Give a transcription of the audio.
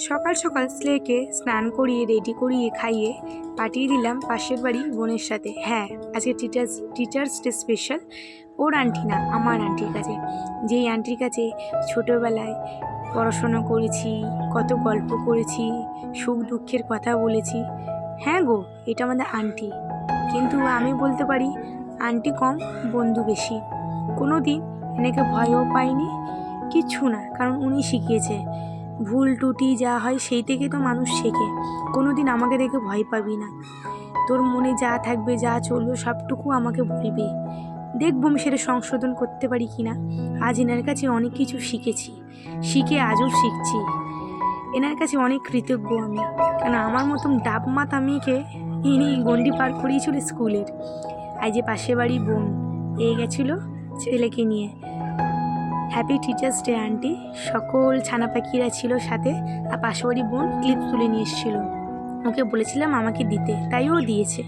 সকাল সকাল স্লেকে স্নান করিয়ে রেডি করিয়ে খাইয়ে পাঠিয়ে দিলাম পাশের বাড়ি বোনের সাথে। হ্যাঁ, আজকে টিচার্স ডে স্পেশাল। ওর আন্টি না, আমার আন্টির কাছে। যেই আন্টির কাছে ছোটোবেলায় পড়াশোনা করেছি, কত গল্প করেছি, সুখ দুঃখের কথা বলেছি। হ্যাঁ গো, এটা আমাদের আন্টি। কিন্তু আমি বলতে পারি আন্টি কম, বন্ধু বেশি। কোনো দিন এনেকে ভয়ও পাইনি, কিচ্ছু না, কারণ উনি শিখিয়েছে। ভুল টুটি যা হয় সেই থেকে তো মানুষ শেখে। কোনো দিন আমাকে দেখে ভয় পাবি না, তোর মনে যা থাকবে, যা চলবে সবটুকু আমাকে বলবি, দেখবো আমি সেটা সংশোধন করতে পারি কি না। আজ এনার কাছে অনেক কিছু শিখেছি, শিখে আজও শিখছি। এনার কাছে অনেক কৃতজ্ঞ আমি, কেন আমার মতন ডাবমাত আমিকে ইনি গণ্ডি পার করিয়েছিল স্কুলের। আজ যে পাশে বাড়ি বোন এ গেছিলো ছেলেকে নিয়ে। Happy teachers day aunty. সকল ছানা পাখিরা ছিল সাথে, আর পাশে বাড়ি বোন ক্লিপ তুলে নিয়ে এসেছিলো। ওকে বলেছিলাম আমাকে দিতে, তাই ও দিয়েছে।